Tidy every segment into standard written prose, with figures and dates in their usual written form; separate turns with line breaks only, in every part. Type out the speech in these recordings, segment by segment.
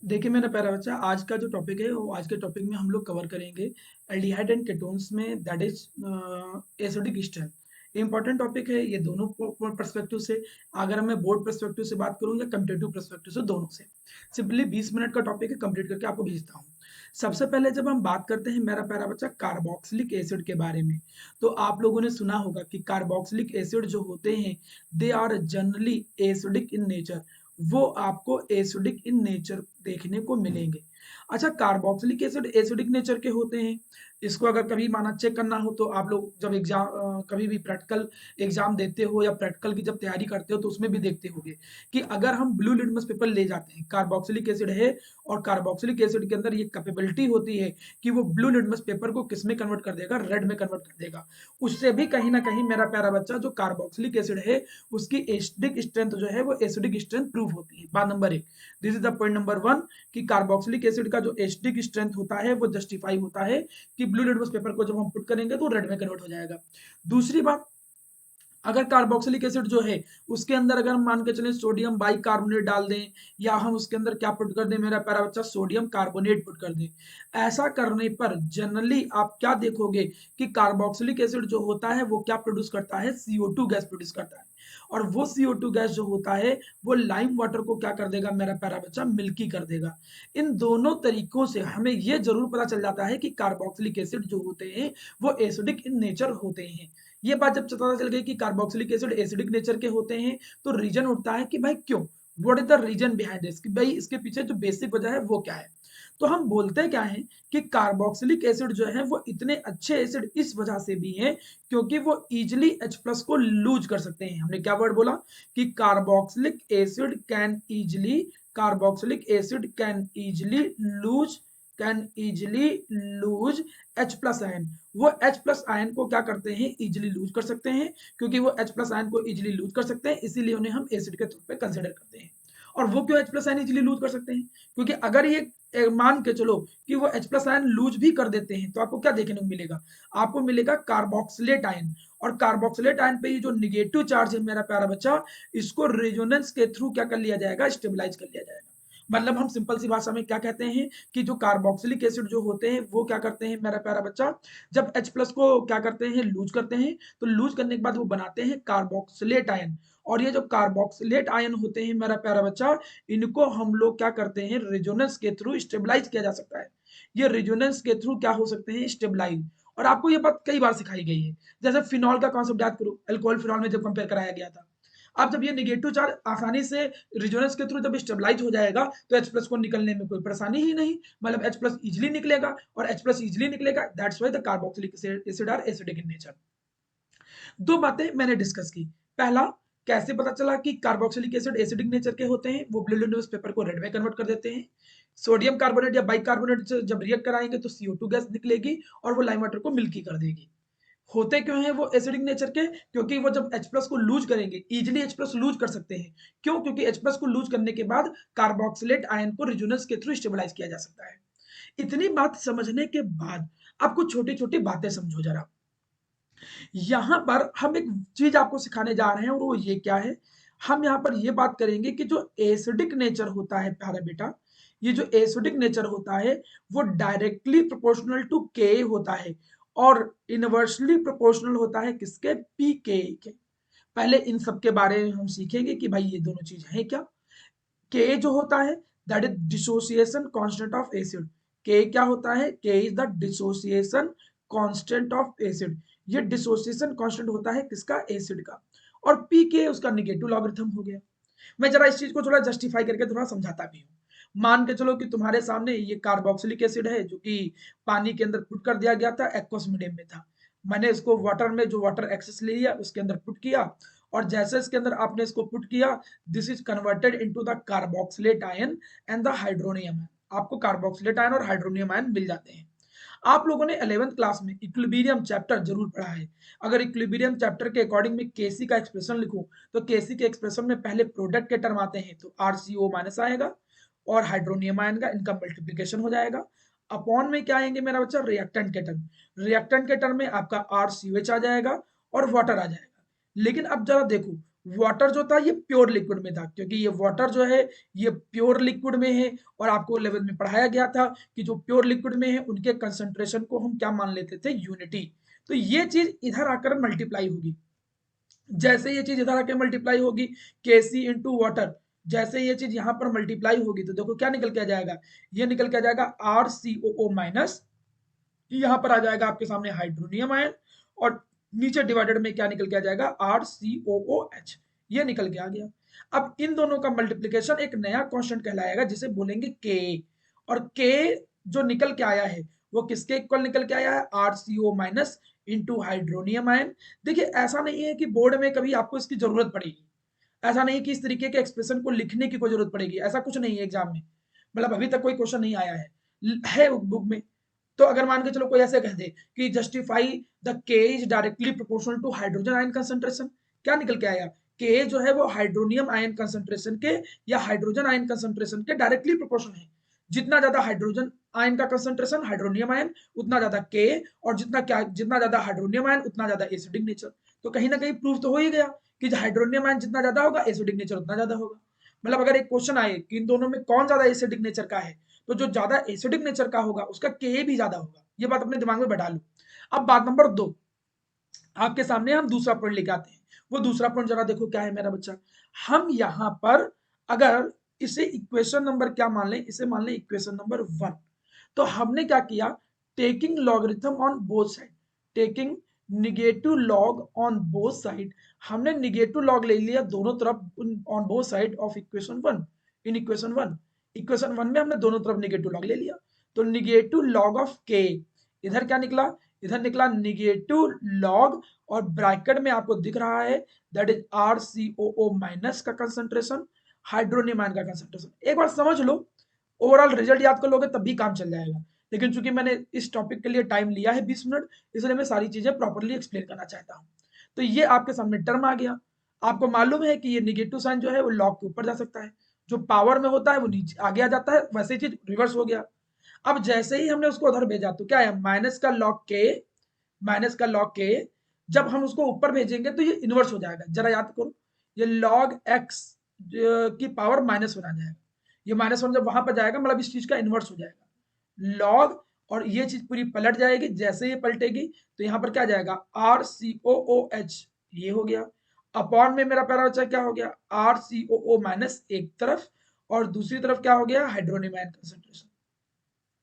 देखिए मेरा प्यारा बच्चा, आज का जो टॉपिक है वो आज के टॉपिक में हम लोग कवर करेंगे एल्डिहाइड एंड केटोन्स में, that is acidic strength. Important topic है ये दोनों पर्सपेक्टिव से। अगर मैं बोर्ड पर्सपेक्टिव से बात करूँ या कम्पिटेटिव पर्सपेक्टिव से, दोनों से। सिंपली 20 मिनट का टॉपिक है, कंप्लीट करके आपको भेजता हूँ। सबसे पहले जब हम बात करते हैं मेरा प्यारा बच्चा कार्बोक्सिलिक एसिड के बारे में, तो आप लोगों ने सुना होगा कि कार्बोक्सिलिक एसिड जो होते हैं they are generally acidic in nature. वो आपको एसिडिक इन नेचर देखने को मिलेंगे। अच्छा, कार्बोक्सिलिक एसिड एसिडिक नेचर के होते हैं। इसको अगर कभी माना चेक करना हो तो आप लोग जब एग्जाम कभी भी प्रैक्टिकल एग्जाम देते हो या प्रैक्टिकल की जब तैयारी करते हो तो उसमें भी देखते होगे कि अगर हम ब्लू लिटमस पेपर ले जाते हैं, कार्बोक्सिलिक एसिड है और कार्बोक्सिलिक एसिड के अंदर ये कैपेबिलिटी होती है कि वो ब्लू लिटमस पेपर को किस में कन्वर्ट कर देगा, रेड में कन्वर्ट कर देगा। उससे भी कहीं ना कहीं मेरा प्यारा बच्चा जो कार्बोक्सिलिक एसिड है उसकी एसिडिक स्ट्रेंथ जो है वो एसिडिक स्ट्रेंथ प्रूव होती है। बात नंबर एक, this is the point number one, कि कार्बोक्सिलिक एसिड का जो एसिडिक स्ट्रेंथ होता है वो जस्टिफाई होता है कि ब्लू लिटमस पेपर को जब हम पुट करेंगे तो रेड में कन्वर्ट हो जाएगा। दूसरी बात, अगर कार्बोक्सिलिक एसिड जो है उसके अंदर अगर हम मान के चलें सोडियम बाइकार्बोनेट डाल दें, या हम उसके अंदर क्या पुट कर दें मेरा प्यारा बच्चा, सोडियम कार्बोनेट पुट कर दें, ऐसा करने पर जनरली आप क्या देखोगे कि कार्बोक्सिलिक एसिड जो होता है वो क्या प्रोड्यूस करता है, CO2 गैस प्रोड्यूस करता है। और वो CO2 गैस जो होता है वो लाइम वाटर को क्या कर देगा मेरा प्यारा बच्चा, मिल्की कर देगा। इन दोनों तरीकों से हमें ये जरूर पता चल जाता है कि कार्बोक्सिलिक एसिड जो होते हैं वो एसिडिक इन नेचर होते हैं। ये बात जब पता चल गई कि कार्बोक्सिलिक एसिड एसिडिक नेचर के होते हैं तो रीजन उठता है कि भाई क्यों, what is the reason behind this, कि भाई इसके पीछे जो बेसिक वजह है वो क्या है। तो हम बोलते क्या है कि कार्बोक्सिलिक एसिड जो है वो इतने अच्छे एसिड इस वजह से भी हैं क्योंकि वो इजिली H प्लस को लूज कर सकते हैं। हमने क्या वर्ड बोला कि carboxylic acid can easily lose H plus ion. वो H प्लस आयन को क्या करते हैं, इजिली लूज कर सकते हैं। क्योंकि वो H प्लस आयन को इजिली लूज कर सकते हैं इसीलिए उन्हें हम एसिड के तौर पे कंसिडर करते हैं। और वो क्यों H plus ion easily lose कर सकते हैं, क्योंकि अगर ये मान के चलो कि वो H प्लस आयन लूज भी कर देते हैं तो आपको क्या देखने को मिलेगा, आपको मिलेगा कार्बोक्सिलेट आयन। और कार्बोक्सिलेट आयन पे ये जो निगेटिव चार्ज है मेरा प्यारा बच्चा, इसको रेजोनेंस के थ्रू क्या कर लिया जाएगा, स्टेबलाइज कर लिया जाएगा। मतलब हम सिंपल सी भाषा में क्या कहते हैं कि जो कार्बोक्सिलिक एसिड जो होते हैं वो क्या करते हैं मेरा प्यारा बच्चा, जब H प्लस को क्या करते हैं, लूज करते हैं, तो लूज करने के बाद वो बनाते हैं कार्बोक्सिलेट आयन। और ये जो कार्बोक्सिलेट आयन होते हैं मेरा प्यारा बच्चा, इनको हम लोग क्या करते हैं, रेजोनेंस के थ्रू स्टेबलाइज किया जा सकता है। ये रेजोनेंस के थ्रू क्या हो सकते हैं, स्टेबलाइज। और आपको ये बात कई बार सिखाई गई है। जैसे फिनॉल का कॉन्सेप्ट याद करो, अल्कोहल फिनॉल में जब कंपेयर कराया गया था। अब जब ये निगेटिव चार्ज आसानी से रेजोनेंस के थ्रू जब स्टेबलाइज हो जाएगा तो H प्लस को निकलने में कोई परेशानी ही नहीं, मतलब H प्लस इजिली निकलेगा। और H प्लस इजिली निकलेगा, that's why the carboxylic acid are acidic in nature. दो बातें मैंने डिस्कस की। पहला, कैसे पता चला कि कार्बोक्सिलिक एसिड एसिडिक नेचर के होते हैं, वो ब्लू लिटमस पेपर को रेड में कन्वर्ट कर देते हैं। सोडियम कार्बोनेट या बाइकार्बोनेट से जब रिएक्ट कराएंगे तो CO2 गैस निकलेगी और वो लाइम वाटर को मिल्की कर देगी। होते क्यों हैं वो एसिडिक नेचर के, क्योंकि वो जब H प्लस को लूज करेंगे, इजिली H प्लस लूज कर सकते हैं। क्यों, क्योंकि H प्लस को लूज करने के बाद कार्बोक्सिलेट आयन को रेजोनेंस के थ्रू स्टेबलाइज किया जा सकता है। इतनी बात समझने के बाद अब कुछ छोटी छोटी बातें समझो जरा। यहाँ पर हम एक चीज आपको सिखाने जा रहे हैं और वो ये क्या है, हम यहाँ पर ये बात करेंगे कि जो एसिडिक नेचर होता है प्यारा बेटा, ये जो एसिडिक नेचर होता है वो डायरेक्टली प्रोपोर्शनल टू के होता है और इनवर्सली प्रोपोर्शनल होता है किसके, पीके के। पहले इन सब के बारे में हम सीखेंगे कि भाई ये दोनों चीज है क्या। के जो होता है that is dissociation constant of acid. के क्या होता है, के is the dissociation constant of acid. ये डिसोसिएशन कांस्टेंट होता है किसका, एसिड का। और पी के उसका निगेटिव लॉगरिथम हो गया। मैं जरा इस चीज को थोड़ा जस्टिफाई करके थोड़ा समझाता भी हूँ। मान के चलो कि तुम्हारे सामने ये कार्बोक्सिलिक एसिड है जो कि पानी के अंदर पुट कर दिया गया था, एक्वस मीडियम में था। मैंने इसको वाटर में जो वाटर एक्सेस ले लिया उसके अंदर पुट किया, और जैसे इसके अंदर आपने इसको पुट किया, this is converted into the carboxylate ion and the hydronium. आपको कार्बोक्सिलेट आयन और हाइड्रोनियम आयन मिल जाते हैं। आप लोगों ने 11th क्लास में इक्विलिब्रियम चैप्टर जरूर पढ़ा है। अगर इक्विलिब्रियम चैप्टर के अकॉर्डिंग में केसी का एक्सप्रेशन लिखूं तो केसी के एक्सप्रेशन में पहले प्रोडक्ट के टर्म आते हैं तो RCO माइनस आएगा और हाइड्रोनियम आयन का इनका मल्टीप्लीकेशन हो जाएगा। अपॉन में क्या आएंगे मेरा बच्चा, रिएक्टेंट के टर्म। रिएक्टेंट के टर्म में आपका RCOH आ जाएगा और वाटर आ जाएगा। लेकिन अब जरा देखो, वाटर जो था ये प्योर लिक्विड में था, क्योंकि ये वाटर जो है ये प्योर लिक्विड में है, और आपको लेवल में पढ़ाया गया था कि जो प्योर लिक्विड में है उनके कंसंट्रेशन को हम क्या मान लेते थे, यूनिटी। तो ये चीज इधर आकर मल्टीप्लाई होगी, जैसे ये चीज इधर आकर मल्टीप्लाई होगी Kc इंटू वाटर, जैसे ये चीज यहाँ पर मल्टीप्लाई होगी तो देखो क्या निकल के आ जाएगा, ये निकल के आ जाएगा RCOO माइनस, यहाँ पर आ जाएगा आपके सामने हाइड्रोनियम आयन, और नीचे डिवाइडेड में क्या निकल के आ जाएगा, RCOOH, ये निकल के आ गया। अब इन दोनों का मल्टीप्लीकेशन एक नया कांस्टेंट कहलाएगा जिसे बोलेंगे K, और K जो निकल के आया है वो किसके इक्वल निकल के आया है, RCO minus into hydronium ion. देखिए ऐसा नहीं है कि बोर्ड में कभी आपको इसकी जरूरत पड़ेगी, ऐसा नहीं कि इस तरीके के एक्सप्रेशन को लिखने की कोई जरूरत पड़ेगी, ऐसा कुछ नहीं है एग्जाम में, मतलब अभी तक कोई क्वेश्चन नहीं आया है बुक में। तो अगर मान के चलो कोई ऐसे कह दे कि justify the K is directly proportional to hydrogen ion concentration, क्या निकल के आया, के जो है वो हाइड्रोनियम आयन कंसंट्रेशन के या हाइड्रोजन आयन कंसंट्रेशन के डायरेक्टली प्रोपोर्शनल है। जितना ज्यादा हाइड्रोजन आयन का कंसंट्रेशन हाइड्रोनियम आयन उतना ज्यादा के, और जितना ज्यादा हाइड्रोनियम आयन उतना ज्यादा एसिडिक नेचर। तो कहीं ना कहीं प्रूफ तो हो ही गया कि हाइड्रोनियम आयन जितना ज्यादा होगा एसिडिक नेचर उतना ज्यादा होगा। मतलब अगर एक क्वेश्चन आए कि इन दोनों में कौन ज्यादा एसिडिक नेचर का है, तो जो ज्यादा एसिडिक नेचर का होगा उसका के भी ज्यादा होगा, ये बात अपने दिमाग में बैठा लो। अब बात नंबर 2, आपके सामने हम दूसरा पॉइंट लेके आते हैं। वो दूसरा पॉइंट जरा देखो क्या है मेरा बच्चा, हम यहां पर अगर इसे इक्वेशन नंबर क्या मान लें, इसे मान लें इक्वेशन नंबर 1। तो हमने क्या किया, taking logarithm on both side, taking negative log on both side, हमने निगेटिव लॉग ले लिया दोनों तरफ on both side of equation 1। In equation 1 में हमने दोनों तरफ निगेटिव लॉग ले लिया, तो निगेटिव लॉग ऑफ के, इधर क्या निकला, इधर निकला निगेटिव लॉग, और ब्रैकेट में आपको दिख रहा है दैट इज RCOO माइनस का कंसंट्रेशन, हाइड्रोनियम आयन का कंसंट्रेशन। एक बार समझ लो, ओवरऑल रिजल्ट याद कर लोगे तब भी काम चल जाएगा, लेकिन चूंकि मैंने इस टॉपिक के लिए टाइम लिया है 20 मिनट, इसलिए मैं सारी चीजें प्रॉपर्ली एक्सप्लेन करना चाहता हूँ। तो ये आपके सामने टर्म आ गया। आपको मालूम है कि ये निगेटिव साइन जो है वो लॉग के ऊपर जा सकता है, जो पावर में होता है वो नीचे आगे आ जाता है, वैसे ही चीज रिवर्स हो गया। अब जैसे ही हमने उसको उधर भेजा तो क्या है, माइनस का लॉग के, माइनस का लॉग के, जब हम उसको ऊपर भेजेंगे तो ये इनवर्स हो जाएगा। जरा याद करो, ये लॉग एक्स की पावर -1 आ जाएगा, ये -1 जब वहां पर जाएगा मतलब इस चीज का इनवर्स हो जाएगा लॉग, और ये चीज पूरी पलट जाएगी। जैसे ये पलटेगी तो यहाँ पर क्या जाएगा, RCOOH, ये हो गया। अपॉन में मेरा पहला बच्चा क्या हो गया, RCOO माइनस एक तरफ, और दूसरी तरफ क्या हो गया, हाइड्रोनियम आयन कंसंट्रेशन।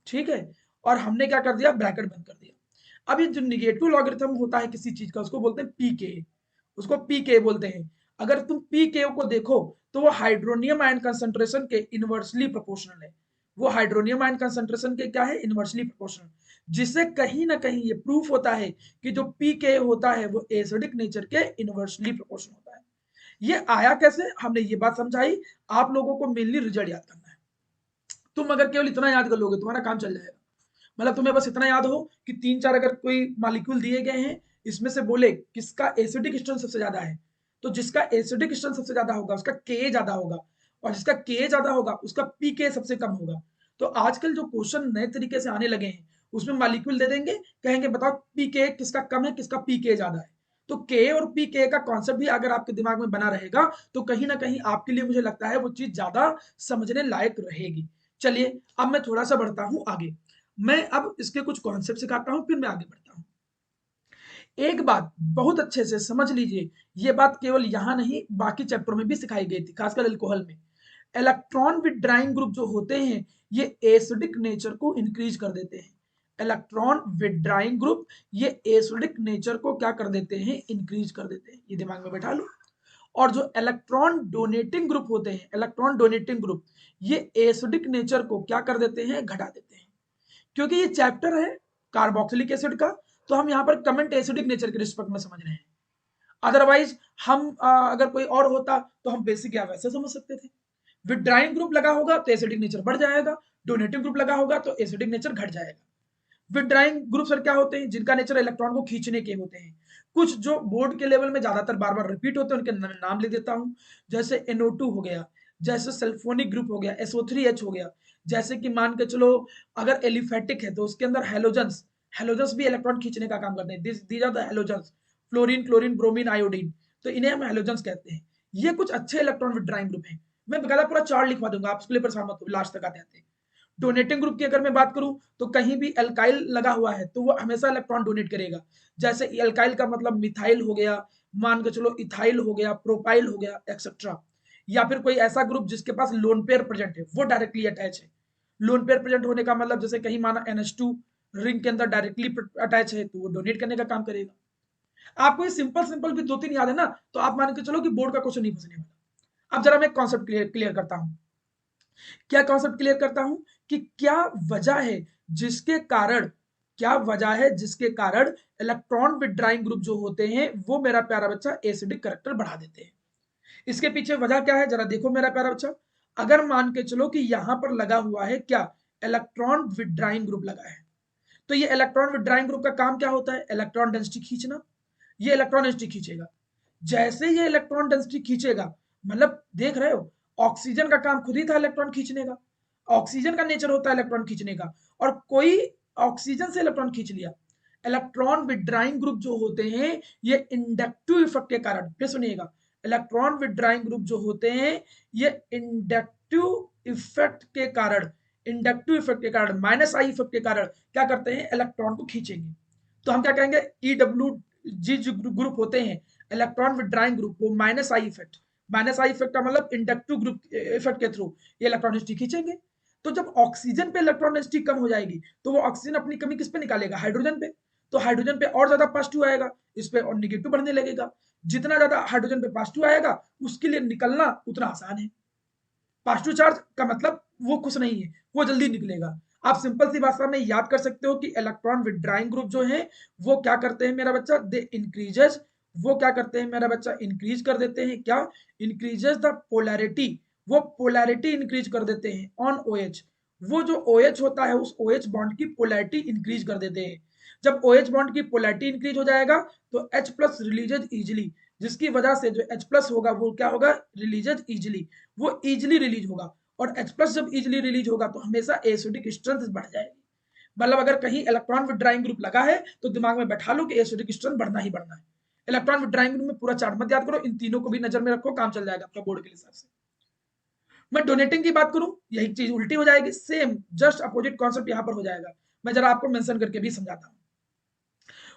ठीक है, और हमने क्या कर दिया, ब्रैकेट बंद कर दिया। अब ये जो निगेटिव लॉगरिथम होता है किसी चीज का उसको बोलते हैं पीके, उसको पीके बोलते हैं। अगर तुम पीके को देखो तो वो हाइड्रोनियम आयन कंसंट्रेशन के इनवर्सली प्रोपोर्शनल है, वो हाइड्रोनियम आयन कंसंट्रेशन के क्या है, इनवर्सली प्रोपोर्शनल, जिससे कहीं ना कहीं ये प्रूफ होता है कि जो पीके होता है वो एसिडिक नेचर के इनवर्सली प्रोपोर्शनल होता है। ये आया कैसे, हमने ये बात समझाई। आप लोगों को मेनली रिजल्ट याद करना है। तुम अगर केवल इतना याद कर लोगे तुम्हारा काम चल जाएगा। मतलब तुम्हें बस इतना याद हो कि 3-4 अगर कोई मॉलिक्यूल दिए गए हैं, इसमें से बोले किसका एसिडिक स्ट्रेंथ सबसे ज्यादा है, तो जिसका एसिडिक स्ट्रेंथ सबसे ज्यादा होगा उसका के ज्यादा होगा, और जिसका के ज्यादा होगा उसका पीके सबसे कम होगा। तो आजकल जो क्वेश्चन नए तरीके से आने लगे हैं उसमें मॉलिक्यूल दे देंगे, कहेंगे बताओ पीके किसका कम है किसका पीके ज्यादा है। तो के और पीके का कॉन्सेप्ट भी अगर आपके दिमाग में बना रहेगा तो कहीं ना कहीं आपके लिए मुझे लगता है वो चीज ज्यादा समझने लायक रहेगी। चलिए अब मैं थोड़ा सा बढ़ता हूं आगे, मैं अब इसके कुछ कॉन्सेप्ट सिखाता हूं फिर मैं आगे बढ़ता हूं। एक बात बहुत अच्छे से समझ लीजिए, ये बात केवल यहां नहीं बाकी चैप्टरों में भी सिखाई गई थी, खासकर अल्कोहल में। इलेक्ट्रॉन विड्राइंग ग्रुप जो होते हैं ये एसिडिक नेचर को इंक्रीज कर देते हैं। इलेक्ट्रॉन विड्राइंग ग्रुप ये एसिडिक नेचर को क्या कर देते हैं, इंक्रीज कर देते हैं, ये दिमाग में बैठा लो। और जो इलेक्ट्रॉन डोनेटिंग ग्रुप होते हैं, इलेक्ट्रॉन डोनेटिंग ग्रुप ये एसिडिक नेचर को क्या कर देते हैं, घटा देते हैं। क्योंकि ये चैप्टर है कार्बोक्सिलिक एसिड का, तो हम यहाँ पर कमेंट एसिडिक नेचर के रिस्पेक्ट में समझ रहे हैं। अदरवाइज हम अगर कोई और होता तो हम बेसिक या वैसे समझ सकते थे। विड्राइंग ग्रुप लगा होगा तो एसिडिक नेचर बढ़ जाएगा, डोनेटिव ग्रुप लगा होगा तो एसिडिक नेचर घट जाएगा। विड्राइंग ग्रुप सर क्या होते हैं, जिनका नेचर इलेक्ट्रॉन को खींचने के होते हैं। कुछ जो बोर्ड के लेवल में ज्यादातर बार बार रिपीट होते हैं उनके नाम ले देता हूं, जैसे NO2 हो गया, जैसे सल्फोनिक ग्रुप हो गया, SO3H हो गया। जैसे कि मान के चलो अगर एलिफेटिक है तो उसके अंदर हेलोजेंस, हेलोजेंस भी इलेक्ट्रॉन खींचने का काम करते हैं। These are the halogens, fluorine chlorine bromine iodine, तो इन्हें हम हेलोजेंस कहते हैं। ये कुछ अच्छे इलेक्ट्रॉन विड्राइंग ग्रुप हैं। मैं बकायदा पूरा चार्ट लिखवा दूंगा, आप उसके लिए परेशान मत हो, लास्ट तक आते आते। डोनेटिंग ग्रुप की अगर मैं बात करूं तो कहीं भी एल्काइल लगा हुआ है तो वो हमेशा इलेक्ट्रॉन डोनेट करेगा। जैसे एल्काइल का मतलब मिथाइल हो गया, मान के चलो इथाइल हो गया, प्रोपाइल हो गया, एक्सेट्रा। या फिर कोई ऐसा ग्रुप जिसके पास लोन पेयर प्रेजेंट है, वो डायरेक्टली अटैच है। लोन पेयर प्रेजेंट होने का मतलब जैसे कहीं माना NH2 रिंग के अंदर डायरेक्टली अटैच है तो वो डोनेट करने का काम करेगा। आपको ये सिंपल सिंपल भी 2-3 याद है ना, तो आप मान के चलो कि बोर्ड का क्वेश्चन नहीं फंसने वाला। अब जरा मैं कॉन्सेप्ट क्लियर करता हूं। क्या कॉन्सेप्ट क्लियर करता हूं कि क्या वजह है जिसके कारण, क्या वजह है जिसके कारण इलेक्ट्रॉन विड्राइंग ग्रुप जो होते हैं वो मेरा प्यारा बच्चा एसिडिक करैक्टर बढ़ा देते हैं। इसके पीछे वजह क्या है जरा देखो मेरा प्यारा बच्चा। अगर मान के चलो कि यहां पर लगा हुआ है क्या, इलेक्ट्रॉन विड्राइंग ग्रुप लगा है, तो ये इलेक्ट्रॉन विड्राइंग ग्रुप का काम क्या होता है, इलेक्ट्रॉन डेंसिटी खींचना। ये इलेक्ट्रॉन डेंसिटी खींचेगा। जैसे ये इलेक्ट्रॉन डेंसिटी खींचेगा, मतलब देख रहे हो, ऑक्सीजन का काम खुद ही था इलेक्ट्रॉन खींचने का। ऑक्सीजन का नेचर होता है इलेक्ट्रॉन खींचने का, और कोई ऑक्सीजन से इलेक्ट्रॉन खींच लिया। इलेक्ट्रॉन विड्राइंग ग्रुप जो होते हैं ये इंडक्टिव इफेक्ट के कारण, फिर सुनिएगा, इलेक्ट्रॉन विड्राइंग ग्रुप जो होते हैं ये इंडक्टिव इफेक्ट के कारण, इंडक्टिव इफेक्ट के कारण, माइनस आई इफेक्ट के कारण क्या करते हैं, इलेक्ट्रॉन को खींचेंगे। तो हम क्या कहेंगे, EWG जो ग्रुप होते हैं इलेक्ट्रॉन विड्राइंग ग्रुप, वो minus I effect, minus I effect का मतलब इंडक्टिव ग्रुप इफेक्ट के थ्रू ये इलेक्ट्रॉन डेंसिटी खींचेंगे। तो जब ऑक्सीजन पे इलेक्ट्रॉन डेंसिटी कम हो जाएगी तो वो ऑक्सीजन अपनी कमी किस पे निकालेगा, हाइड्रोजन पे। तो हाइड्रोजन पे और ज्यादा पॉजिटिव आएगा, इस पे और निगेटिव बढ़ने लगेगा। जितना ज्यादा हाइड्रोजन पे पॉजिटिव आएगा उसके लिए निकलना उतना आसान है। पॉजिटिव चार्ज का मतलब वो कुछ नहीं है, वो जल्दी निकलेगा। आप सिंपल सी भाषा में याद कर सकते हो कि इलेक्ट्रॉन विड्राइंग ग्रुप जो है वो क्या करते हैं मेरा बच्चा, दे इंक्रीजेस, वो क्या करते हैं मेरा बच्चा, इंक्रीज कर देते हैं क्या, इंक्रीजेस द पोलैरिटी, वो पोलैरिटी इंक्रीज कर देते हैं ऑन OH। वो जो OH होता है उस OH बॉन्ड की पोलैरिटी इंक्रीज कर देते हैं। जब OH बॉन्ड की पोलैरिटी इंक्रीज हो जाएगा तो H प्लस रिलीजेज इजिली, जिसकी वजह से जो H प्लस होगा वो क्या होगा, रिलीजेज इजिली, वो इजिली रिलीज होगा। और H प्लस जब इजिली रिलीज होगा तो हमेशा एसिडिक स्ट्रेंथ बढ़ जाएगी। मतलब अगर कहीं इलेक्ट्रॉन विड्राइंग ग्रुप लगा है तो दिमाग में बैठा लो कि एसिडिक स्ट्रेंथ बढ़ना ही बढ़ना है। इलेक्ट्रॉन विड्राइंग ग्रुप में पूरा चार्ट मत याद करो, इन तीनों को भी नजर में रखो, काम चल जाएगा आपका बोर्ड के हिसाब से। मैं डोनेटिंग की बात करूं, यही चीज उल्टी हो जाएगी, सेम जस्ट अपोजिट कॉन्सेप्ट यहां पर हो जाएगा। मैं जरा आपको मेंशन करके भी समझाता हूं।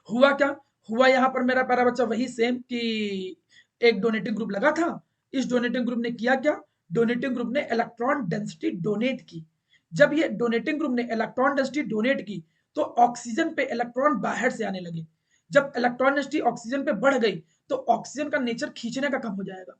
हुआ क्या, हुआ यहाँ पर मेरा प्यारा बच्चा वही सेम कि एक डोनेटिंग ग्रुप लगा था। इस डोनेटिंग ग्रुप ने किया क्या, डोनेटिंग ग्रुप ने इलेक्ट्रॉन डेंसिटी डोनेट की। जब ये डोनेटिंग ग्रुप ने इलेक्ट्रॉन डेंसिटी डोनेट की तो ऑक्सीजन पे इलेक्ट्रॉन बाहर से आने लगे। जब इलेक्ट्रॉन डेंसिटी ऑक्सीजन पे बढ़ गई तो ऑक्सीजन का नेचर खींचने का कम हो जाएगा।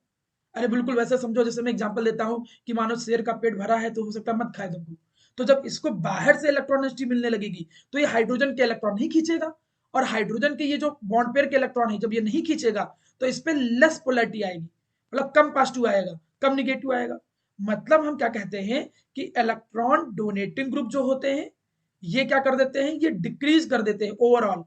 अरे बिल्कुल वैसे समझो, जैसे मैं एग्जांपल देता हूं कि मानो शेर का पेट भरा है तो हो सकता है मत खाए तुमको। तो जब इसको बाहर से इलेक्ट्रॉन डेंसिटी मिलने लगेगी तो ये हाइड्रोजन के इलेक्ट्रॉन नहीं खींचेगा, और हाइड्रोजन के ये जो बॉन्ड पेयर के इलेक्ट्रॉन है जब ये नहीं खींचेगा तो इस पे लेस पोलैरिटी आएगी, मतलब कम पॉजिटिव आएगा, कम निगेटिव आएगा। मतलब हम क्या कहते हैं कि इलेक्ट्रॉन डोनेटिंग ग्रुप जो होते हैं ये क्या कर देते हैं, ये डिक्रीज कर देते हैं ओवरऑल।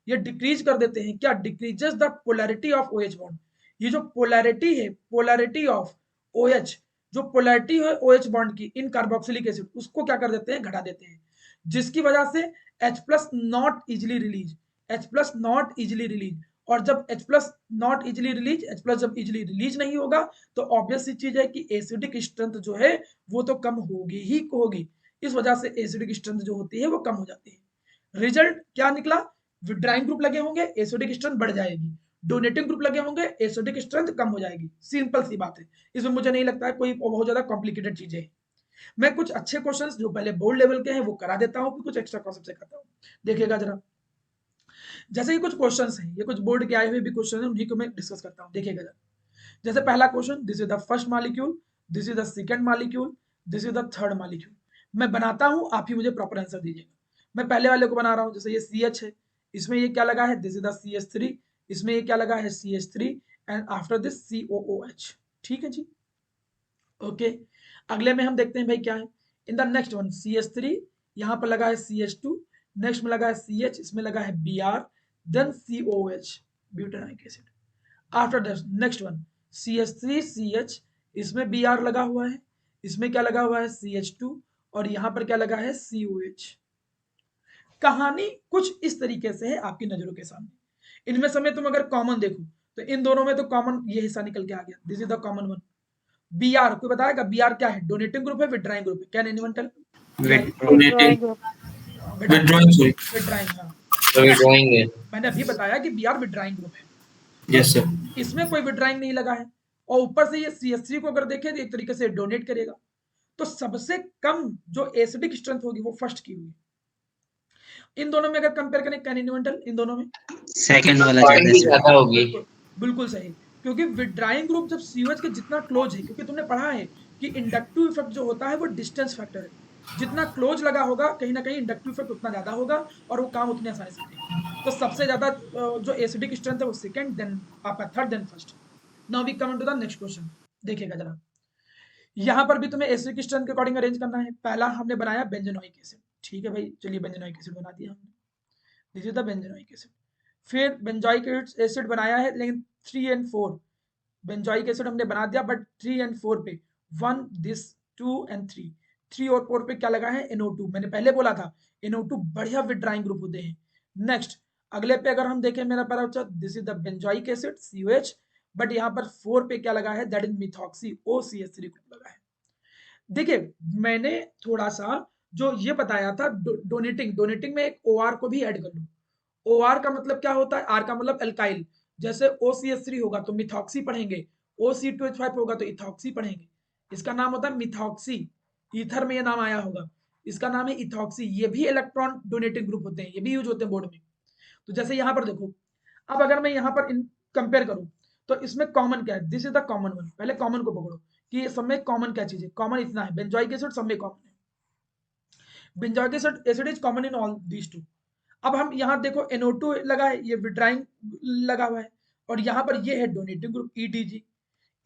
ये डिक्रीज कर देते हैं क्या, decreases the polarity of OH bond. ये जो पोलैरिटी है, पोलैरिटी ऑफ OH, जो पोलैरिटी है OH बॉन्ड की इन कार्बोक्सिलिक एसिड, उसको क्या कर देते हैं, घटा देते हैं। जिसकी वजह से H plus not easily release, H plus not easily release. और जब H plus not easily release, H plus जब इजिली रिलीज नहीं होगा तो ऑब्वियस सी चीज है कि एसिडिक स्ट्रेंथ जो है वो तो कम होगी ही होगी। इस वजह से एसिडिक स्ट्रेंथ जो होती है वो कम हो जाती है। रिजल्ट क्या निकला, विड्राइंग ग्रुप लगे होंगे एसिडिक स्ट्रेंथ बढ़ जाएगी, डोनेटिंग ग्रुप लगे होंगे एसिडिक स्ट्रेंथ कम हो जाएगी। सिंपल सी बात है, इसमें मुझे नहीं लगता है कोई बहुत ज्यादा कॉम्प्लिकेटेड चीजें हैं। मैं कुछ अच्छे क्वेश्चंस जो पहले बोर्ड लेवल के हैं वो करा देता हूं, फिर कुछ एक्स्ट्रा कॉन्सेप्ट सिखाता हूं। देखिएगा जरा, जैसे कि कुछ क्वेश्चंस हैं, ये कुछ बोर्ड के आए हुए भी क्वेश्चन हैं, उन्हीं को मैं डिस्कस करता हूं। देखिएगा जरा, जैसे पहला question, this is the first molecule, this is the second molecule, this is the third molecule. मैं बनाता हूं, आप ही मुझे प्रॉपर आंसर दीजिएगा। मैं पहले वाले को बना रहा हूं, जैसे ये CH है, इसमें ये क्या लगा है, दिस इज द CH3, इसमें ये क्या लगा है, CH3, and after this COOH। ठीक है जी, ओके। अगले में हम देखते हैं भाई क्या है, in the next one CH3, यहाँ पर लगा है CH2, नेक्स्ट में लगा है CH, इसमें लगा है Br, then COH, butanoic acid. After that next one CH3CH, इसमें Br लगा हुआ है, इसमें क्या लगा हुआ है, CH2, और यहाँ पर क्या लगा है, COH। कहानी कुछ इस तरीके से है आपकी नजरों के सामने। इनमें समय तुम अगर कॉमन देखो तो इन दोनों में तो कॉमन ये हिस्सा निकल के आ गया, this is the common one. B R कोई बताएगा बी आर क्या है? डोनेटिंग ग्रुप है, विड्राइंग ग्रुप है? Can anyone tell?
Withdrawing
withdrawing, हाँ
विड्रॉइंग है।
मैंने अभी बताया कि बी आर विड्राइंग ग्रुप है,
यस सर।
इसमें कोई विड्राइंग नहीं लगा है, और ऊपर से ये CH3 को अगर देखें तो एक तरीके से डोनेट करेगा, तो सबसे कम जो एसिडिक स्ट्रेंथ होगी वो फर्स्ट की होगी। इन दोनों में अगर कंपेयर करें कैन एनीवन टेल? इन दोनों में
सेकंड वाला ज्यादा
होगी।
बिल्कुल बिल्कुल सही, क्योंकि विड्राइंग ग्रुप जब COH के जितना क्लोज है, क्योंकि तुमने पढ़ा है कि इंडक्टिव इफेक्ट जो होता है वो डिस्टेंस फैक्टर है, जितना क्लोज लगा होगा कहीं ना कहीं इंडक्टिव इफेक्ट उतना ज्यादा होगा और वो काम उतनी आसानी से करेगा। तो सबसे ज्यादा जो एसिडिक स्ट्रेंथ है वो सेकंड, देन आपका third, then first. Now we come to the next question, देखिएगा जरा, यहाँ पर भी तुम्हें एसिडिक स्ट्रेंथ के अकॉर्डिंग अरेंज करना है। पहला हमने बनाया बेंजोनोइक एसिड, ठीक है भाई, चलिए बेंजोनोइक एसिड बना दिया हमने, दिस इज द बेंजोनोइक एसिड। फिर बेंजोइक एसिड बनाया है, लेकिन 3 एंड 4 बेंजोइक एसिड हमने बना दिया, बट 3 एंड 4 पे 1 दिस 2 एंड 3 और 4 पे क्या लगा है? NO2। मैंने पहले बोला था NO2 बढ़िया विड्राइंग ग्रुप होते हैं। नेक्स्ट अगले पे अगर हम देखें मेरा प्यारा बच्चा, this is the benzoic acid COH, but यहाँ पर 4 पे क्या लगा है? That is methoxy OCH3 group लगा है। देखिए मैंने थोड़ा सा जो ये बताया था डोनेटिंग में एक OR को भी ऐड कर लो। OR का मतलब क्या होता है? R का मतलब एल्काइल, जैसे OCH3 होगा तो मिथॉक्सी पढ़ेंगे, OC2H5 होगा तो इथॉक्सी पढ़ेंगे। इसका नाम होता है मिथॉक्सी, ईथर में ये नाम आया होगा, इसका नाम है इथॉक्सी। ये भी इलेक्ट्रॉन डोनेटिंग ग्रुप होते हैं, ये भी यूज होते हैं बोर्ड में। तो जैसे यहाँ पर देखो, अब अगर मैं यहाँ पर कंपेयर करूं तो इसमें कॉमन क्या है? This is the common one. पहले कॉमन को पकड़ो कि सब में कॉमन क्या चीज है। कॉमन इतना है, बेंजोइक एसिड सब में कॉमन है, benzoic acid is common in all these two. अब हम यहाँ देखो NO2 लगा है, ये विड्राइंग लगा हुआ है, और यहाँ पर ये है डोनेटिंग ग्रुप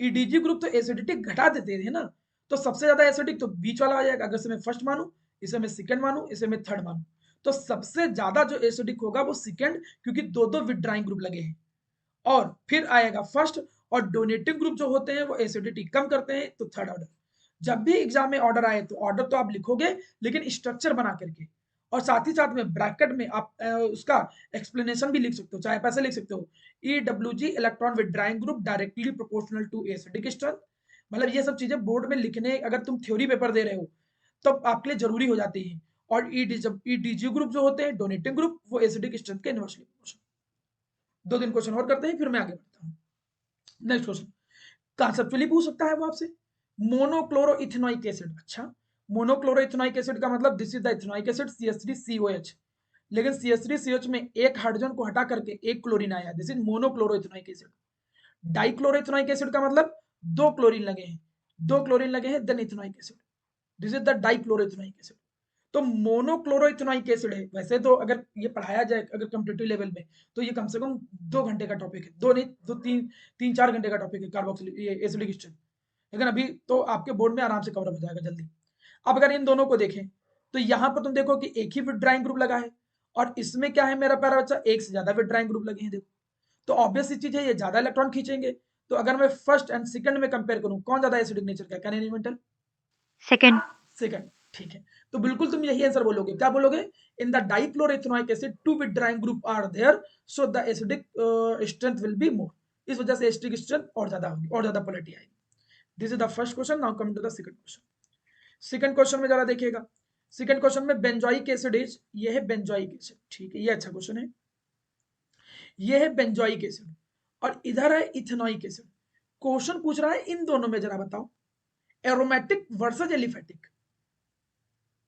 EDG ग्रुप तो एसिडिटी घटा देते हैं ना, तो सबसे ज्यादा एसिडिक तो बीच वाला आ जाएगा। अगर इसे मैं फर्स्ट मानू, इसे मैं सेकंड मानू, इसे मैं थर्ड मानू, तो सबसे ज्यादा जो एसिडिक होगा वो सेकंड, क्योंकि दो दो विड्राइंग ग्रुप लगे हैं। और फिर आएगा फर्स्ट, और डोनेटिंग ग्रुप जो होते हैं वो एसिडिटी कम करते हैं, तो थर्ड ऑर्डर। जब भी एग्जाम में ऑर्डर आए तो ऑर्डर तो आप लिखोगे, लेकिन स्ट्रक्चर बना करके, और साथ ही साथ में ब्रैकेट में आप उसका एक्सप्लेनेशन भी लिख सकते हो, चाहे पैसे लिख सकते हो, EWG electron withdrawing group directly proportional to acidic strength. मतलब ये सब चीजें बोर्ड में लिखने, अगर तुम थ्योरी पेपर दे रहे हो तो आपके लिए जरूरी हो जाती है। और EDG ग्रुप जो होते हैं डोनेटिंग ग्रुप, वो एसिडिक स्ट्रेंथ के इनवर्सली प्रोपोर्शनल। 2-3 क्वेश्चन और करते हैं, फिर मैं आगे बढ़ता हूँ। नेक्स्ट क्वेश्चन कॉन्सेप्चुअली पूछ सकता है वो आपसे, मोनोक्लोरोइथेनॉइक एसिड। अच्छा, मोनोक्लोरोइथेनॉइक एसिड का मतलब this is the ethanoic acid CH3COH, लेकिन CH3COH में एक हाइड्रोजन को हटा करके एक क्लोरीन आया, this is monochloroethanoic acid. Dichloroethanoic acid का मतलब दो क्लोरीन लगे हैं, then ethanoic acid, this is the dichloroethanoic acid. तो मोनोक्लोरोइथेनॉइक एसिड है। वैसे तो अगर ये पढ़ाया जाए अगर कॉम्पिटिटिव लेवल में, तो ये कम से कम 2 घंटे का टॉपिक है, दो नहीं दो तीन 3-4 घंटे का टॉपिक है कार्बोक्सिलिक एसिडिक स्ट्रेंथ, लेकिन अभी तो आपके बोर्ड में आराम से कवर हो जाएगा जल्दी। अब अगर इन दोनों को देखें तो यहाँ पर तुम देखो कि एक ही विड्राइंग ग्रुप लगा है, और इसमें क्या है मेरा प्यारा बच्चा, एक से ज्यादा विड्राइंग ग्रुप लगे हैं। देखो तो ऑब्वियस सी चीज है, ये ज्यादा इलेक्ट्रॉन खींचेंगे। तो अगर मैं फर्स्ट एंड सेकंड में कंपेयर करूं, कौन ज्यादा एसिडिक नेचर का? Can anyone tell?
Second.
Second, ठीक है। तो बिल्कुल तुम यही आंसर बोलोगे, क्या बोलोगे? In the dichloroethanoic acid two withdrawing group are there, so the acidic strength will be more. इस वजह से एसिडिक स्ट्रेंथ और ज्यादा होगी, और ज्यादा पोलैरिटी आएगी। This is the first question. Now coming to the second question. Second question में जरा देखिएगा, सेकंड क्वेश्चन में बेंजोइक एसिड इज, ये है बेंजोइक एसिड, ठीक है, ये अच्छा क्वेश्चन है। ये है बेंजोइक एसिड और इधर है इथेनॉइक एसिड। क्वेश्चन पूछ रहा है इन दोनों में जरा बताओ एरोमेटिक वर्सेस एलिफेटिक।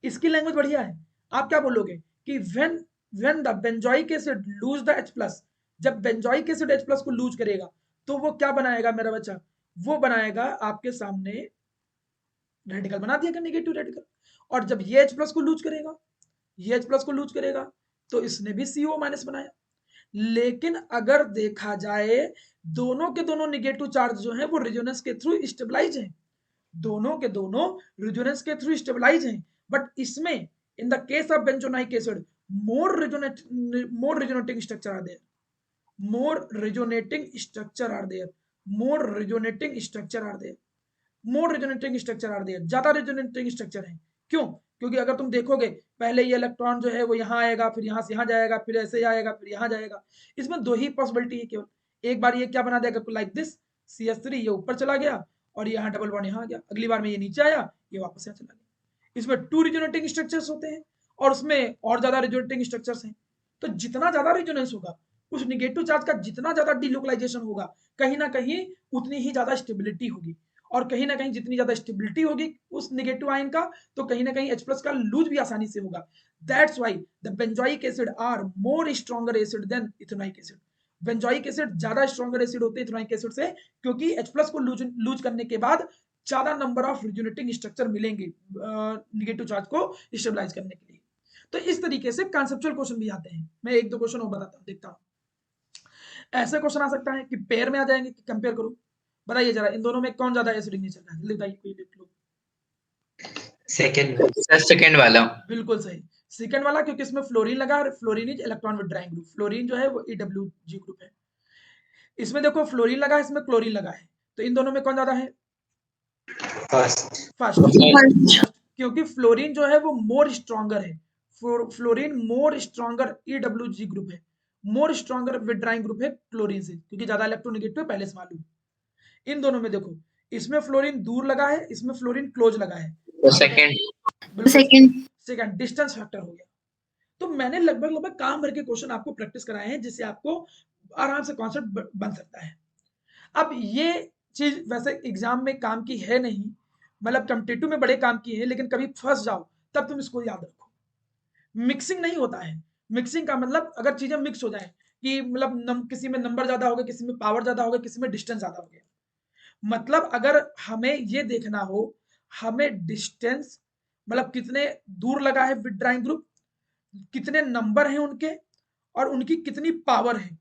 इसकी लैंग्वेज बढ़िया है। आप क्या बोलोगे कि when the benzoic acid lose the H+, जब बेंजोइक एसिड H+ को लूज करेगा तो वो क्या बनाएगा मेरा बच्चा? वो बनाएगा आपके सामने रेडिकल बना दिया, नेगेटिव रेडिकल। और जब ये H+ को लूज करेगा, ये H+ को लूज करेगा, तो इसने भी CO- बनाया। लेकिन अगर देखा जाए, दोनों के दोनों नेगेटिव चार्ज जो है वो रेजोनेंस के थ्रू स्टेबलाइज हैं, दोनों के दोनों रेजोनेंस के थ्रू स्टेबलाइज हैं। बट इसमें in the case of benzoic acid more resonating structure are there, more resonating structure are there, more resonating structure are there, more resonating structure are there, ज्यादा resonating structure है। क्यों? क्योंकि अगर तुम देखोगे पहले ये इलेक्ट्रॉन जो है वो यहाँ आएगा, फिर यहाँ से यहाँ जाएगा, फिर ऐसे आएगा, फिर यहाँ जाएगा। इसमें दो ही पॉसिबिलिटी है केवल, एक बार ये क्या बना देगा लाइक दिस CH3, ये ऊपर चला गया और यहाँ डबल बॉन्ड यहाँ आ गया, अगली बार में ये नीचे आया, ये वापस यहाँ चला गया। इसमें 2 रिजोनेटिंग स्ट्रक्चर्स होते हैं और उसमें और ज्यादा रिजोनेटिंग स्ट्रक्चर्स हैं। तो जितना ज्यादा रिजोनेंस होगा, उस निगेटिव चार्ज का जितना ज्यादा डिलोकलाइजेशन होगा, कहीं ना कहीं उतनी ही ज्यादा स्टेबिलिटी होगी, और कहीं ना कहीं जितनी ज्यादा स्टेबिलिटी होगी उस निगेटिव आयन का, तो कहीं ना कहीं H+ का लूज भी आसानी से होगा। That's why the benzoic acid are more stronger acid than ethanoic acid. Benzoic acid ज्यादा स्ट्रॉन्गर एसिड होते हैं इथेनोइक एसिड से, क्योंकि H+ को लूज करने के बाद ज्यादा नंबर ऑफ रिजोनेटिंग स्ट्रक्चर मिलेंगे निगेटिव चार्ज को स्टेबलाइज करने के लिए। तो इस तरीके से कॉन्सेप्चुअल क्वेश्चन भी आते हैं। मैं एक दो क्वेश्चन और बताता हूँ, देखता हूँ। ऐसे क्वेश्चन आ सकता है कि पेयर में आ जाएंगे कि कंपेयर करो, बताइए जरा इन दोनों में कौन ज्यादा एसिडिक नेचर का है, जल्दी बताइए, कोई लिख लो।
सेकंड वाला।
बिल्कुल सही, सेकंड वाला, क्योंकि इसमें फ्लोरीन लगा और fluorine is electron withdrawing group. Fluorine जो है वो EWG ग्रुप है। इसमें देखो फ्लोरीन लगा है, इसमें क्लोरीन लगा है, तो इन दोनों में कौन ज्यादा है? फर्स्ट, क्योंकि फ्लोरीन जो है वो मोर स्ट्रॉन्गर है। Fluorine more stronger EWG group है, मोर स्ट्रॉन्गर विड्रॉइंग ग्रुप है क्लोरीन से, क्योंकि ज्यादा इलेक्ट्रोनेगेटिव पहले से मालूम। इन दोनों में देखो, इसमें फ्लोरीन दूर लगा है, इसमें फ्लोरीन क्लोज लगा है,
सेकंड
सेकंड डिस्टेंस फैक्टर हो गया। तो मैंने लगभग काम भर के क्वेश्चन आपको प्रैक्टिस कराए हैं, जिससे आपको आराम से कॉन्सेप्ट बन सकता है। अब ये चीज वैसे एग्जाम में काम की है नहीं, मतलब कॉम्पिटिटिव में बड़े काम की है, लेकिन कभी फंस जाओ तब तुम इसको याद रखो। मिक्सिंग नहीं होता है। मिक्सिंग का मतलब अगर चीजें मिक्स हो जाए, कि मतलब किसी में नंबर ज्यादा हो गया, किसी में पावर ज्यादा हो गया, किसी में डिस्टेंस ज्यादा हो गया, मतलब अगर हमें ये देखना हो, हमें डिस्टेंस मतलब कितने दूर लगा है विड्रॉइंग ग्रुप, कितने नंबर हैं उनके, और उनकी कितनी पावर है,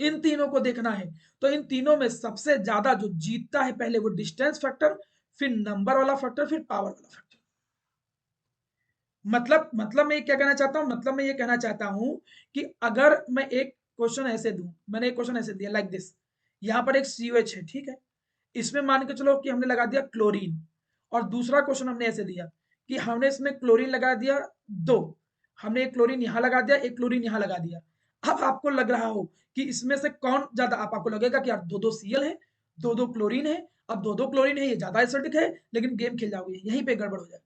इन तीनों को देखना है। तो इन तीनों में सबसे ज्यादा जो जीतता है, पहले वो डिस्टेंस फैक्टर, फिर नंबर वाला फैक्टर, फिर पावर वाला फैक्टर। मतलब मैं क्या कहना चाहता हूं, मतलब मैं ये कहना चाहता हूं कि अगर मैं एक क्वेश्चन ऐसे दूं, मैंने एक क्वेश्चन ऐसे दिया लाइक दिस, यहां पर एक COH है, ठीक है, इसमें मान के चलो कि हमने लगा दिया क्लोरीन, और दूसरा क्वेश्चन हमने ऐसे दिया कि हमने इसमें क्लोरीन लगा दिया 2, हमने एक क्लोरीन यहां लगा दिया, एक क्लोरीन यहां लगा दिया। अब आपको लग रहा हो कि इसमें से कौन ज्यादा, आपको लगेगा कि यार 2-2 Cl है, 2-2 क्लोरीन है, अब 2-2 क्लोरीन है, ये ज्यादा एसिडिक है, लेकिन गेम खेल जाओगे, यहीं पे गड़बड़ हो जाएगा।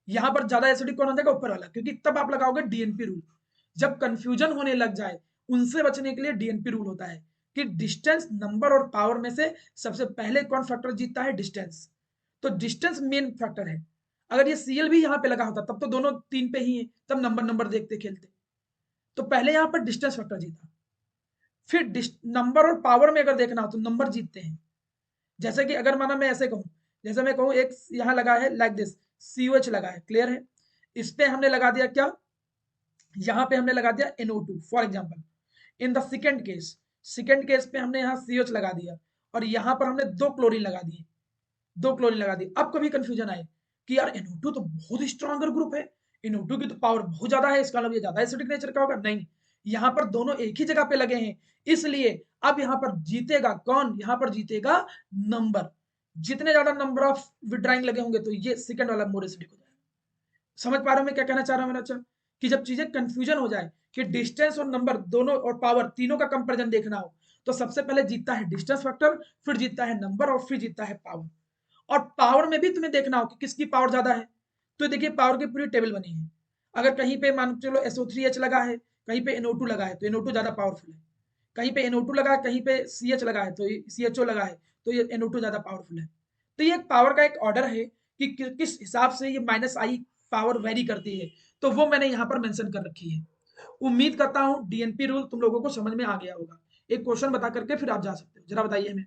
यहां पर ज्यादा एसिडिक कौन हो जाएगा? ऊपर वाला, क्योंकि तब आप लगाओगे DNP रूल। जब कंफ्यूजन होने लग जाए, उनसे बचने के लिए DNP रूल होता है कि डिस्टेंस, नंबर और पावर में से सबसे पहले कौन फैक्टर जीतता है? डिस्टेंस। तो डिस्टेंस मेन फैक्टर है। अगर ये Cl भी यहाँ पे लगा होता तब तो दोनों 3 पे ही है, तब नंबर देखते खेलते। तो पहले यहाँ पर डिस्टेंस फैक्टर जीता, फिर नंबर और पावर में अगर देखना हो तो नंबर जीतते हैं। जैसे कि अगर माना मैं ऐसे कहूं, जैसे मैं कहूं एक यहाँ लगा है लाइक दिस, COH लगा है, क्लियर है, इस पे हमने लगा दिया क्या, यहाँ पे हमने लगा दिया NO2 for example. In the second case पे हमने यहाँ COH लगा दिया, और यहाँ पर हमने 2 क्लोरीन लगा दिए, 2 क्लोरीन लगा दिए। अब कभी कंफ्यूजन आए कि यार NO2 तो बहुत स्ट्रॉन्गर ग्रुप है, NO2 की तो पावर बहुत ज्यादा है, इसका मतलब ये ज्यादा एसिडिक नेचर का होगा, नहीं, यहाँ पर दोनों एक ही जगह पे लगे हैं, इसलिए अब यहाँ पर जीतेगा कौन? यहाँ पर जीतेगा नंबर। जितने ज्यादा नंबर ऑफ विड्राइंग लगे होंगे, तो ये सेकंड वाला मोर एसिडिक हो जाएगा। समझ पा रहे हो मैं क्या कहना चाह रहा हूँ मेरा? अच्छा, कि जब चीजें कंफ्यूजन हो जाए कि डिस्टेंस और नंबर दोनों और पावर तीनों का कंपैरिजन देखना हो, तो सबसे पहले जीतता है डिस्टेंस फैक्टर, फिर जीतता है नंबर, और फिर जीतता है पावर। और पावर में भी तुम्हें देखना हो कि किसकी पावर ज्यादा है। तो देखिए पावर की पूरी टेबल बनी है। अगर कहीं पे मान चलो SO3H लगा है, कहीं पे NO2 लगा है, तो NO2 ज्यादा पावरफुल है। कहीं पे NO2 लगा है, कहीं पे CH लगा है, तो CHO लगा है, तो ये NO2 ज्यादा पावरफुल है। तो ये पावर का एक ऑर्डर है कि किस हिसाब से ये -I पावर वेरी करती है, तो वो मैंने यहाँ पर मेंशन कर रखी है। उम्मीद करता हूँ DNP रूल तुम लोगों को समझ में आ गया होगा। एक क्वेश्चन बता करके फिर आप जा सकते हो, जरा बताइए हमें।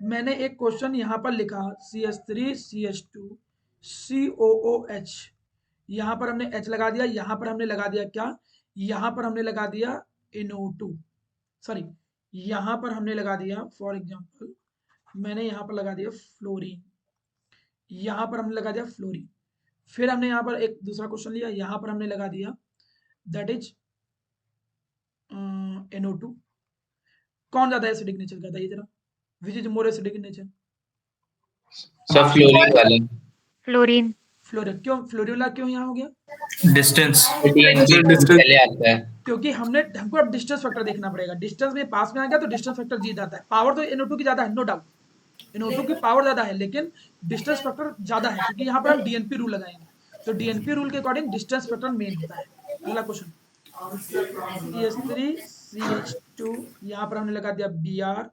मैंने एक क्वेश्चन यहाँ पर लिखा CH3 CH2 COOH, यहाँ पर हमने H लगा दिया, यहाँ पर हमने लगा दिया क्या, यहाँ पर हमने लगा दिया NO2, सॉरी यहाँ पर हमने लगा दिया फॉर एग्जांपल, मैंने यहाँ पर लगा दिया फ्लोरीन, यहाँ पर हमने लगा दिया फ्लोरीन। फिर हमने यहाँ पर एक दूसरा क्वेश्चन लिया, यहाँ पर हमने लगा दिया दैट इज NO2। कौन ज्यादा एसिडिक नेचर का था ये जरा, which is more acidic nature?
सब फ्लोरीन वाला।
फ्लोरीन
फ्लोरीनोला क्यों यहाँ हो गया?
डिस्टेंस
DNP पहले आता है।
क्योंकि हमको अब डिस्टेंस फैक्टर देखना पड़ेगा। डिस्टेंस में पास में आ गया तो डिस्टेंस फैक्टर जी जाता है। पावर तो NO2 की ज्यादा है, नो डाउट, NO2 की पावर ज्यादा है, लेकिन डिस्टेंस फैक्टर ज्यादा है क्योंकि यहाँ पर हम DNP रूल लगाएंगे। तो DNP रूल के अकॉर्डिंग डिस्टेंस फैक्टर मेन होता है। अगला क्वेश्चन, CH3 CH2, यहाँ पर हमने लगा दिया Br,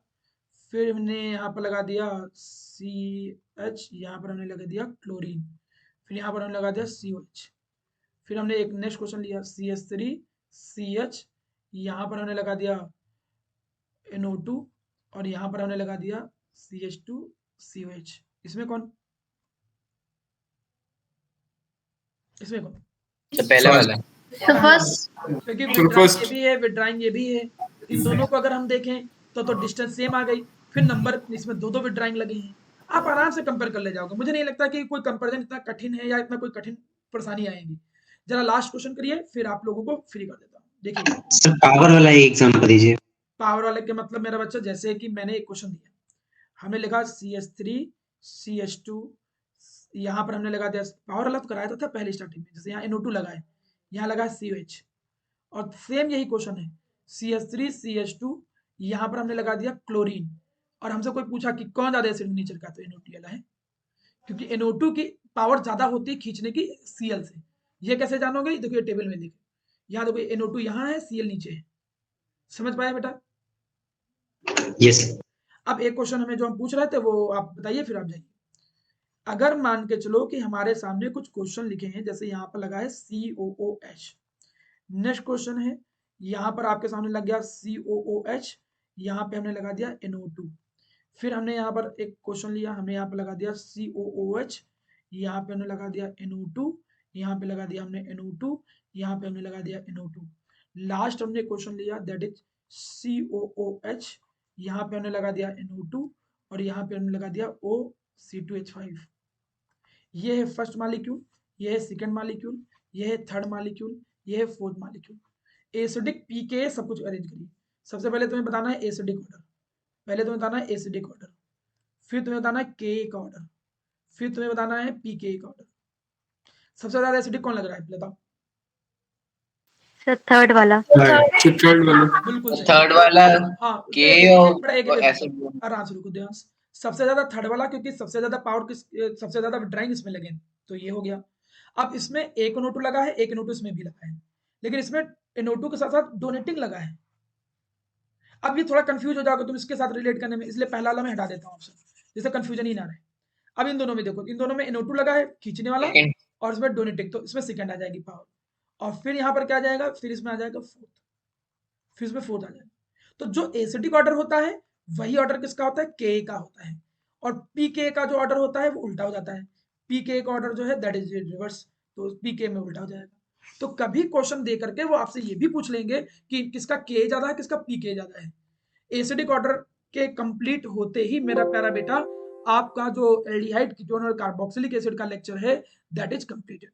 फिर हमने यहाँ पर लगा दिया CH, यहाँ पर हमने लगा दिया क्लोरीन, फिर यहाँ पर हमने लगा दिया COH। फिर हमने एक नेक्स्ट क्वेश्चन लिया CH3 CH, यहाँ पर हमने लगा दिया NO2 और यहाँ पर हमने लगा दिया CH2 COH। इसमें कौन?
तो पहला वाला।
तो फर्स्ट,
क्योंकि विड्राइंग ये भी है, विड्राइंग ये भी है। इन दोनों को अगर हम देखें तो डिस्टेंस सेम आ गई, फिर नंबर इसमें दो विड्राइंग लगे हैं। आप आराम से कंपेयर कर ले जाओगे। मुझे नहीं लगता कि कोई कंपेरिजन इतना कठिन है या इतना कोई कठिन परेशानी आएगी। जरा लास्ट क्वेश्चन करिए, फिर आप लोगों को फ्री कर देता हूँ। देखिए
सर पावर वाला एक एग्जांपल दीजिए।
पावर वाले के मतलब मेरा बच्चा, जैसे कि मैंने एक क्वेश्चन दिया, हमने लिखा CH3 CH2, यहाँ पर हमने लगा दिया पावर वाला तो कराया था पहले स्टार्टिंग में, जैसे यहाँ NO2 लगा है, यहाँ लगा है COH, और सेम यही क्वेश्चन है CH3 CH2, यहाँ पर हमने लगा दिया क्लोरीन, और हमसे कोई पूछा कि कौन ज्यादा एसिड नेचर का, तो NO2 वाला है, क्योंकि NO2 की पावर ज्यादा होती है खींचने की Cl से। ये कैसे जानोगे? देखो ये टेबल में देखो, यहाँ देखो NO2 यहाँ है, Cl नीचे है। समझ पाया बेटा?
यस।
अब एक क्वेश्चन हमें जो हम पूछ रहे थे वो आप बताइए, फिर आप जाइए। अगर मान के चलो कि हमारे सामने कुछ क्वेश्चन लिखे हैं, जैसे यहाँ पर लगा है COOH, नेक्स्ट क्वेश्चन है यहाँ पर आपके सामने लग गया COOH, यहाँ पे हमने लगा दिया NO2, फिर हमने यहाँ पर एक क्वेश्चन लिया, हमने यहाँ पर लगा दिया COOH, यहाँ पे हमने लगा दिया NO2, यहाँ पे लगा दिया हमने NO2, यहाँ पे हमने लगा दिया NO2, लास्ट हमने क्वेश्चन लिया दैट इज COOH, यहाँ पे हमने लगा दिया NO2 और यहाँ पे हमने लगा दिया OC2H5। ये है फर्स्ट मॉलिक्यूल, ये है सेकंड मॉलिक्यूल, ये है थर्ड मॉलिक्यूल, ये है फोर्थ मॉलिक्यूल। एसिडिक पीके सब कुछ अरेंज करिए। सबसे पहले तुम्हें बताना है एसिडिक ऑर्डर, पहले तुम्हें बताना है एसिडिक ऑर्डर, फिर तुम्हें बताना है के का ऑर्डर, फिर तुम्हें बताना है पीके का ऑर्डर। सबसे ज्यादा एसिडिक कौन लग रहा है बताओ?
सर थर्ड वाला।
बिल्कुल सही।
थर्ड वाला
हाँ,
के और एसिड।
आराम से रुको ध्यान से। सबसे ज्यादा थर्ड वाला, क्योंकि सबसे ज्यादा पावर किस, सबसे ज्यादा ड्राइंग इसमें लगे, तो ये हो गया। अब इसमें एक NO2 लगा है, एक NO2 इसमें भी लगा है, लेकिन इसमें NO2 के साथ साथ डोनेटिंग लगा है। अब ये थोड़ा कंफ्यूज हो जाओगे तुम इसके साथ रिलेट करने में, इसलिए पहला वाला मैं हटा देता हूँ ऑप्शन, जिससे कंफ्यूजन ही ना रहे। अब इन दोनों में देखो, इन दोनों में NO2 लगा है खींचने वाला और इसमें डोनेटिंग, तो इसमें सेकंड आ जाएगी पावर, और फिर यहाँ पर क्या आ जाएगा, फिर इसमें आ जाएगा फोर्थ, फिर इसमें फोर्थ आ जाएगा। तो जो एसिडिक ऑर्डर होता है वही ऑर्डर किसका होता है? के का होता है, और पीके का जो ऑर्डर होता है वो उल्टा हो जाता है। पीके का ऑर्डर जो है दैट इज रिवर्स, तो पीके में उल्टा हो जाएगा। तो कभी क्वेश्चन दे करके वो आपसे ये भी पूछ लेंगे कि किसका के ज्यादा है, किसका पीके ज्यादा है। एसिडिक ऑर्डर के कंप्लीट होते ही मेरा प्यारा बेटा आपका जो एल्डिहाइड कीटोन और कार्बोक्सिलिक एसिड का लेक्चर है दैट इज कंप्लीटेड।